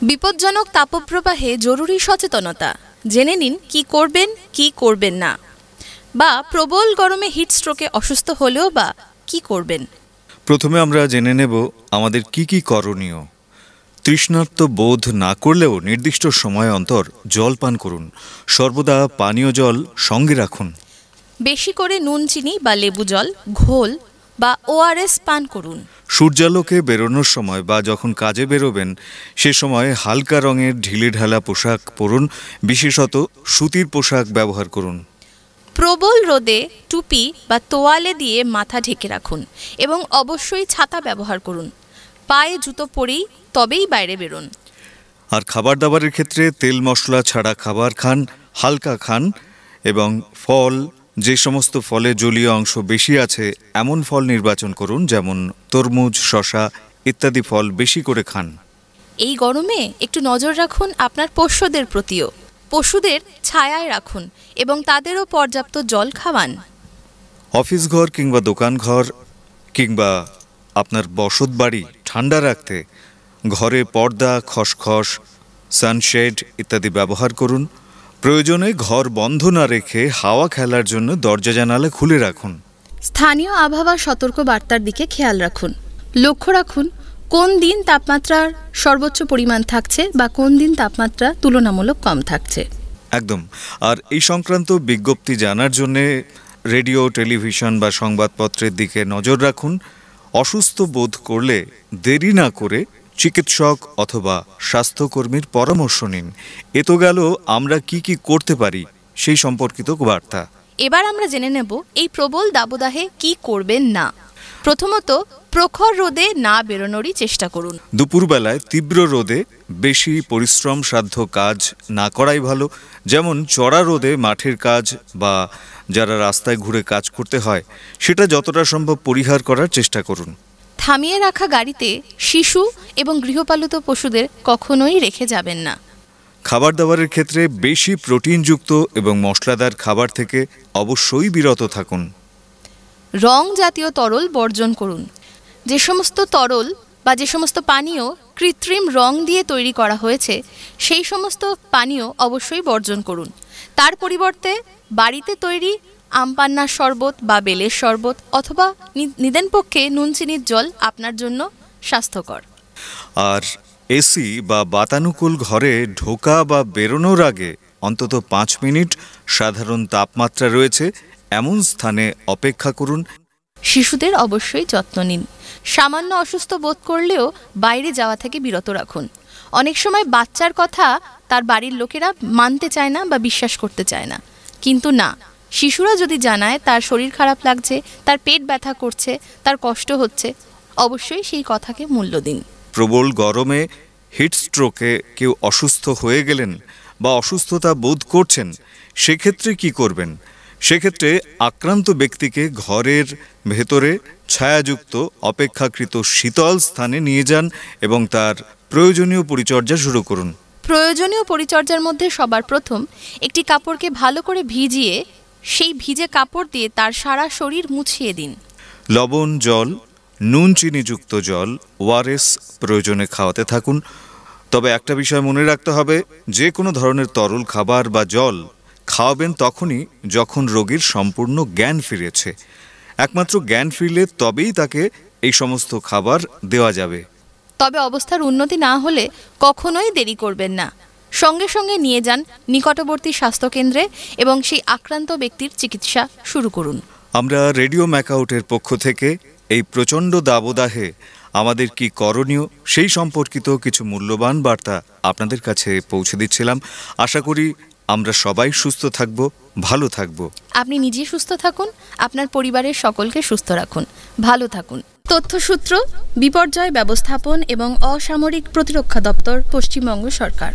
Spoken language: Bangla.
বিপজ্জনক তাপপ্রবাহে জরুরি সচেতনতা। জেনে নিন কি করবেন কি করবেন না, বা প্রবল গরমে হিটস্ট্রোকে অসুস্থ হলেও বা কি করবেন। প্রথমে আমরা জেনে নেব আমাদের কি কি করণীয়। তৃষ্ণার্ত বোধ না করলেও নির্দিষ্ট সময় অন্তর জল পান করুন। সর্বদা পানীয় জল সঙ্গে রাখুন। বেশি করে নুন চিনি বা লেবু জল, ঘোল বা ORS পান করুন। সূর্যালোকে বেরোনোর সময় বা যখন কাজে বেরোবেন সে সময় হালকা রঙের ঢিলেঢালা পোশাক পরুন, বিশেষত সুতির পোশাক ব্যবহার করুন। প্রবল রোদে টুপি বা তোয়ালে দিয়ে মাথা ঢেকে রাখুন এবং অবশ্যই ছাতা ব্যবহার করুন। পায়ে জুতো পরেই তবেই বাইরে বেরোন। আর খাবার দাবারের ক্ষেত্রে তেল মশলা ছাড়া খাবার খান, হালকা খান এবং ফল, যে সমস্ত ফলে জলীয় অংশ বেশি আছে এমন ফল নির্বাচন করুন, যেমন তরমুজ, শসা ইত্যাদি ফল বেশি করে খান। এই গরমে একটু নজর রাখুন আপনার পোষ্যদের প্রতিও। পশুদের ছায়ায় রাখুন এবং তাদেরও পর্যাপ্ত জল খাওয়ান। অফিস ঘর কিংবা দোকান ঘর কিংবা আপনার বসত বাড়ি ঠান্ডা রাখতে ঘরে পর্দা, খসখস, সানশেড ইত্যাদি ব্যবহার করুন। প্রয়োজনে ঘর বন্ধ না রেখে হাওয়া খেলার জন্য দরজা জানালা খুলে রাখুন। স্থানীয় আবহাওয়া সতর্ক বার্তার দিকে খেয়াল রাখুন। লক্ষ্য রাখুন কোন দিন তাপমাত্রার সর্বোচ্চ পরিমাণ থাকছে বা কোন দিন তাপমাত্রা তুলনামূলক কম থাকছে। একদম। আর এই সংক্রান্ত বিজ্ঞপ্তি জানার জন্যে রেডিও, টেলিভিশন বা সংবাদপত্রের দিকে নজর রাখুন। অসুস্থ বোধ করলে দেরি না করে চিকিৎসক অথবা স্বাস্থ্যকর্মীর পরামর্শ নিন। এ তো গেল আমরা কি কি করতে পারি সেই সম্পর্কিত বার্তা। এবার আমরা জেনে নেব এই প্রবল দাবদাহে কি করবেন না। প্রথমত, প্রখর রোদে না বেরোনোরই চেষ্টা করুন। দুপুরবেলায় তীব্র রোদে বেশি পরিশ্রম সাধ্য কাজ না করাই ভালো, যেমন চড়া রোদে মাঠের কাজ বা যারা রাস্তায় ঘুরে কাজ করতে হয় সেটা যতটা সম্ভব পরিহার করার চেষ্টা করুন। থামিয়ে রাখা গাড়িতে শিশু এবং গৃহপালিত পশুদের কখনোই রেখে যাবেন না। খাবার দাবারের ক্ষেত্রে বেশি প্রোটিনযুক্ত এবং মশলাদার খাবার থেকে অবশ্যই বিরত থাকুন। রং জাতীয় তরল বর্জন করুন। যে সমস্ত তরল বা যে সমস্ত পানীয় কৃত্রিম রং দিয়ে তৈরি করা হয়েছে সেই সমস্ত পানীয় অবশ্যই বর্জন করুন। তার পরিবর্তে বাড়িতে তৈরি আমপান্নার শরবত বা বেলের শরবত অথবা নিদেনপক্ষে নুন চিনির জল আপনার জন্য স্বাস্থ্যকর। আর এসি বা বাতানুকূল ঘরে ঢোকা বা বেরোনোর আগে অন্তত 5 মিনিট সাধারণ তাপমাত্রা রয়েছে এমন স্থানে অপেক্ষা করুন। শিশুদের অবশ্যই যত্ন নিন। সামান্য অসুস্থ বোধ করলেও বাইরে যাওয়া থেকে বিরত রাখুন। অনেক সময় বাচ্চার কথা তার বাড়ির লোকেরা মানতে চায় না বা বিশ্বাস করতে চায় না, কিন্তু না, শিশুরা যদি জানায় তার শরীর খারাপ লাগছে, তার পেট ব্যথা করছে, তার কষ্ট হচ্ছে, অবশ্যই সেই কথাকে মূল্য দিন। প্রবল গরমে হিটস্ট্রোকে কেউ অসুস্থ হয়ে গেলেন বা অসুস্থতা বোধ করছেন, সেক্ষেত্রে কি করবেন? সেক্ষেত্রে আক্রান্ত ব্যক্তিকে ঘরের ভেতরে ছায়াযুক্ত অপেক্ষাকৃত শীতল স্থানে নিয়ে যান এবং তার প্রয়োজনীয় পরিচর্যা শুরু করুন। প্রয়োজনীয় পরিচর্যার মধ্যে সবার প্রথম একটি কাপড়কে ভালো করে ভিজিয়ে সেই ভিজে কাপড় দিয়ে তার সারা শরীর মুছিয়ে দিন। লবণ জল, নুন চিনিযুক্ত জল, ORS প্রয়োজনে খাওয়াতে থাকুন। তবে একটা বিষয় মনে রাখতে হবে, যে কোনো ধরনের তরল খাবার বা জল খাওয়াবেন তখনই যখন রোগীর সম্পূর্ণ জ্ঞান ফিরেছে। একমাত্র জ্ঞান ফিরলে তবেই তাকে এই সমস্ত খাবার দেওয়া যাবে। তবে অবস্থার উন্নতি না হলে কখনোই দেরি করবেন না। সঙ্গে সঙ্গে নিয়ে যান নিকটবর্তী স্বাস্থ্যকেন্দ্রে এবং সেই আক্রান্ত ব্যক্তির চিকিৎসা শুরু করুন। আমরা রেডিও ম্যাকআউটের পক্ষ থেকে এই প্রচণ্ড দাবদাহে আমাদের কি করণীয় সেই সম্পর্কিত কিছু মূল্যবান বার্তা আপনাদের কাছে পৌঁছে দিচ্ছিলাম। আশা করি আমরা সবাই সুস্থ থাকব, ভালো থাকব। আপনি নিজে সুস্থ থাকুন, আপনার পরিবারের সকলকে সুস্থ রাখুন, ভালো থাকুন। তথ্যসূত্র বিপর্যয় ব্যবস্থাপন এবং অসামরিক প্রতিরক্ষা দপ্তর, পশ্চিমবঙ্গ সরকার।